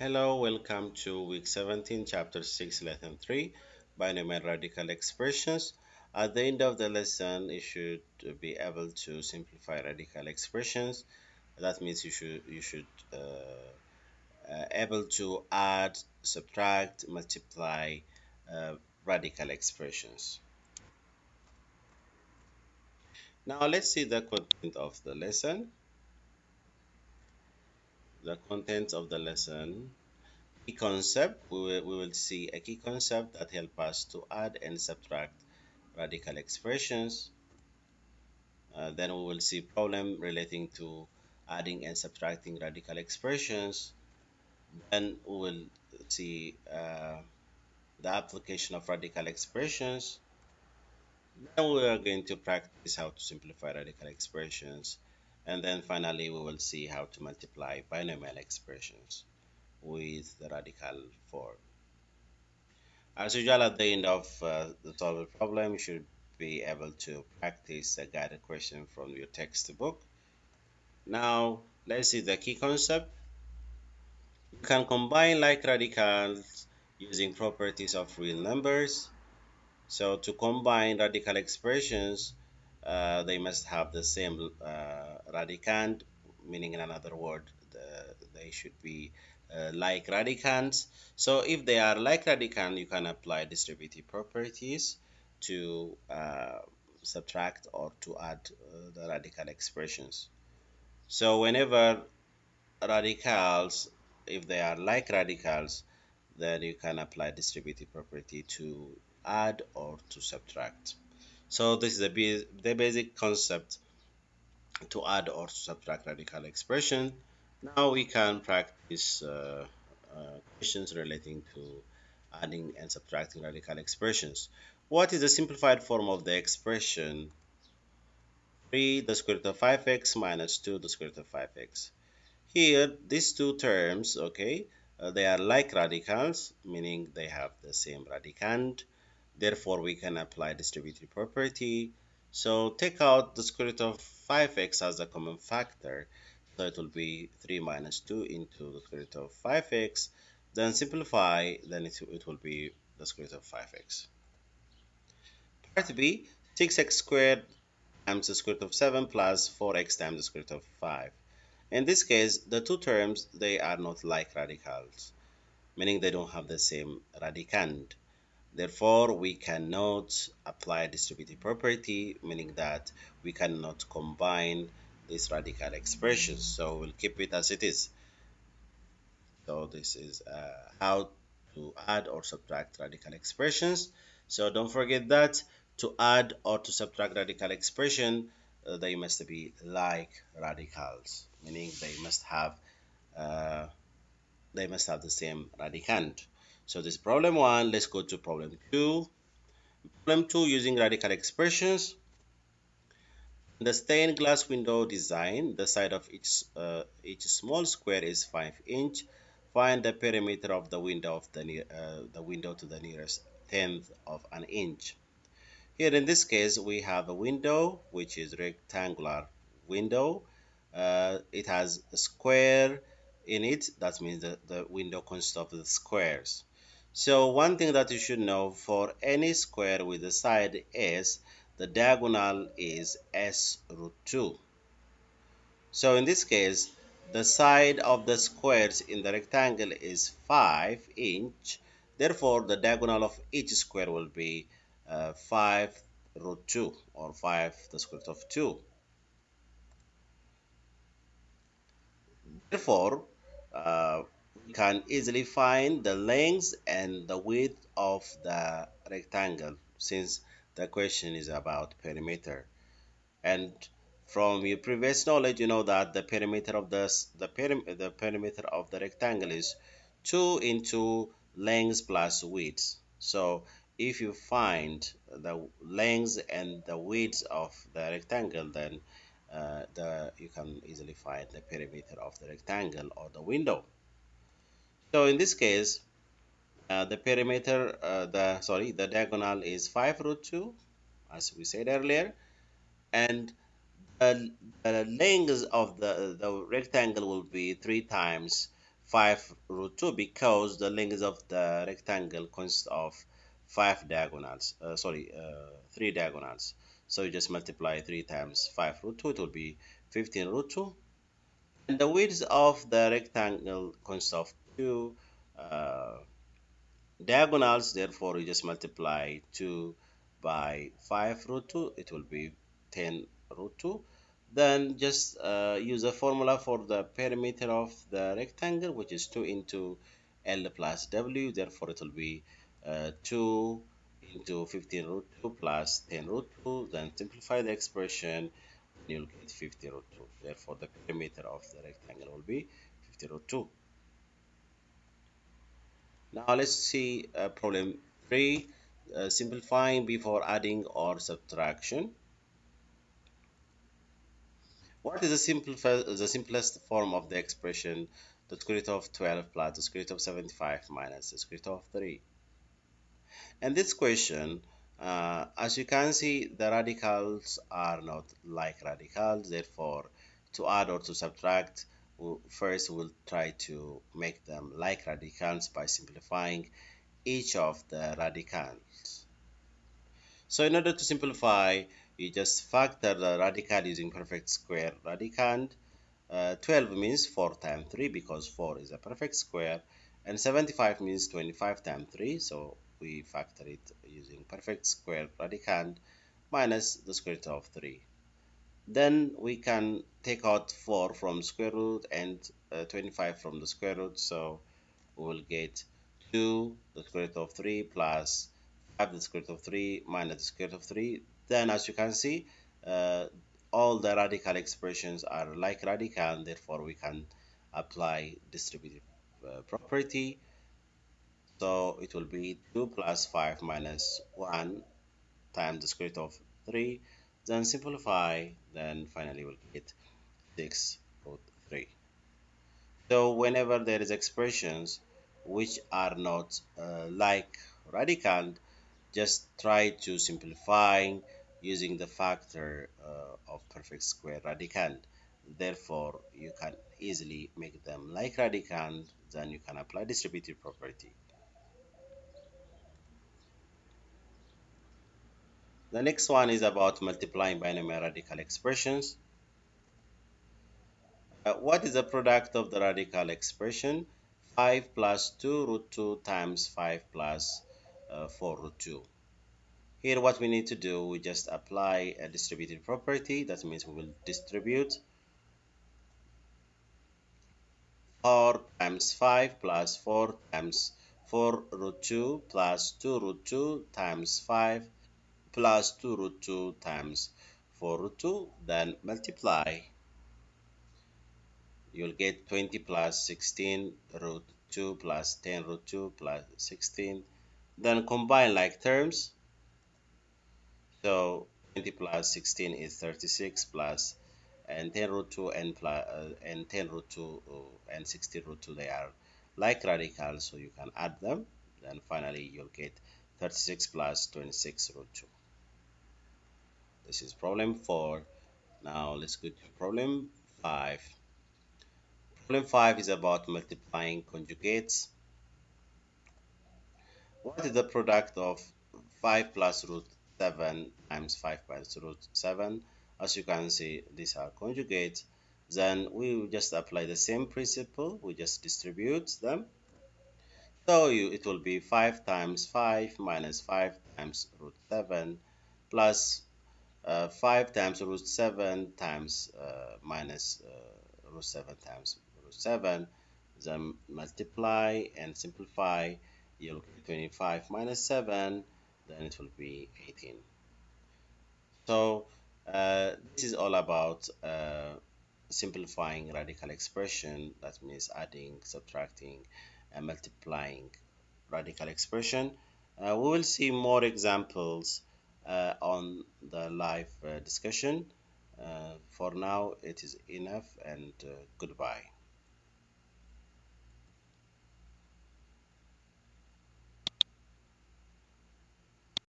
Hello, welcome to week 17, chapter 6, lesson 3, binomial radical expressions. At the end of the lesson, you should be able to simplify radical expressions. That means you should able to add, subtract, multiply radical expressions. Now let's see the content of the lesson. The content of the lesson. Key concept, we will see a key concept that help us to add and subtract radical expressions. Then we will see problem relating to adding and subtracting radical expressions. Then we will see the application of radical expressions. Then we are going to practice how to simplify radical expressions. And then finally we will see how to multiply binomial expressions with the radical form. As usual, at the end of the solved problem, you should be able to practice a guided question from your textbook. Now, let's see the key concept. You can combine like radicals using properties of real numbers. So to combine radical expressions, they must have the same radicand, meaning in another word, they should be like radicands. So if they are like radicand, you can apply distributive properties to subtract or to add the radical expressions. So whenever radicals, if they are like radicals, then you can apply distributive property to add or to subtract. So this is the basic concept to add or to subtract radical expression. Now we can practice questions relating to adding and subtracting radical expressions. What is the simplified form of the expression 3 the square root of 5x minus 2 the square root of 5x? Here, these two terms, okay, they are like radicals, meaning they have the same radicand. Therefore, we can apply distributive property. So take out the square root of 5x as a common factor. So it will be 3 minus 2 into the square root of 5x. Then simplify, then it will be the square root of 5x. Part B, 6x squared times the square root of 7 plus 4x times the square root of 5. In this case, the two terms, they are not like radicals, meaning they don't have the same radicand. Therefore, we cannot apply distributive property, meaning that we cannot combine these radical expressions. So we'll keep it as it is. So this is how to add or subtract radical expressions. So don't forget that to add or to subtract radical expression, they must be like radicals, meaning uh, they must have the same radicand. So this is problem 1. Let's go to problem 2. Problem 2, using radical expressions. In the stained glass window design, the side of each small square is 5 inch. Find the perimeter of the window the window to the nearest tenth of an inch. Here in this case, we have a window which is rectangular window. It has a square in it. That means that the window consists of the squares. So one thing that you should know, for any square with a side s, the diagonal is s root 2. So in this case, the side of the squares in the rectangle is 5 inch. Therefore, the diagonal of each square will be 5 root 2, or 5 the square root of 2. Therefore, uh, we can easily find the length and the width of the rectangle, since the question is about perimeter. And from your previous knowledge, you know that the perimeter of the perimeter of the rectangle is 2 into length plus width. So if you find the length and the width of the rectangle, then you can easily find the perimeter of the rectangle or the window. So in this case, the perimeter, the diagonal is 5 root 2, as we said earlier, and the length of the rectangle will be 3 times 5 root 2 because the length of the rectangle consists of 3 diagonals. So you just multiply 3 times 5 root 2, it will be 15 root 2. And the width of the rectangle consists of 2 uh, diagonals, therefore you just multiply 2 by 5 root 2, it will be 10 root 2. Then just use a formula for the perimeter of the rectangle, which is 2 into L plus W, therefore it will be 2 into 15 root 2 plus 10 root 2. Then simplify the expression, you'll get 50 root 2. Therefore the perimeter of the rectangle will be 50 root 2. Now let's see problem 3, simplifying before adding or subtraction. What is the simplest form of the expression the square root of 12 plus the square root of 75 minus the square root of 3? In this question, as you can see, the radicals are not like radicals. Therefore, to add or to subtract, first we'll try to make them like radicals by simplifying each of the radicals. So in order to simplify, you just factor the radical using perfect square radicand. 12 means 4 times 3 because 4 is a perfect square, and 75 means 25 times 3, so we factor it using perfect square radicand minus the square root of 3. Then we can take out 4 from square root and 25 from the square root, so we will get 2 the square root of 3 plus 5 the square root of 3 minus the square root of 3. Then as you can see, uh, all the radical expressions are like radical, and therefore we can apply distributive property. So it will be 2 plus 5 minus 1 times the square root of 3. Then simplify, then finally we'll get 6 root 3. So whenever there is expressions which are not like radicand, just try to simplify using the factor of perfect square radicand. Therefore, you can easily make them like radicand, then you can apply distributive property. The next one is about multiplying binomial radical expressions. What is the product of the radical expression? 5 plus 2 root 2 times 5 plus 4 root 2. Here what we need to do, we just apply a distributive property. That means we will distribute 4 times 5 plus 4 times 4 root 2 plus 2 root 2 times 5 plus 2 root 2 times 4 root 2. Then multiply. You'll get 20 plus 16 root 2 plus 10 root 2 plus 16. Then combine like terms. So 20 plus 16 is 36 plus and 10 root 2 and 10 root 2 and 16 root 2, they are like radicals, so you can add them. Then finally you'll get 36 plus 26 root 2. This is problem 4. Now let's go to problem 5. Problem 5 is about multiplying conjugates. What is the product of 5 plus root 7 times 5 plus root 7? As you can see, these are conjugates. Then we will just apply the same principle. We just distribute them. So it will be 5 times 5 minus 5 times root 7 plus 5 times root 7 times minus root 7 times root 7. Then multiply and simplify. You'll get 25 minus 7, then it will be 18. So this is all about simplifying radical expression. That means adding, subtracting, and multiplying radical expression. We will see more examples on the live discussion. For now, it is enough, and goodbye.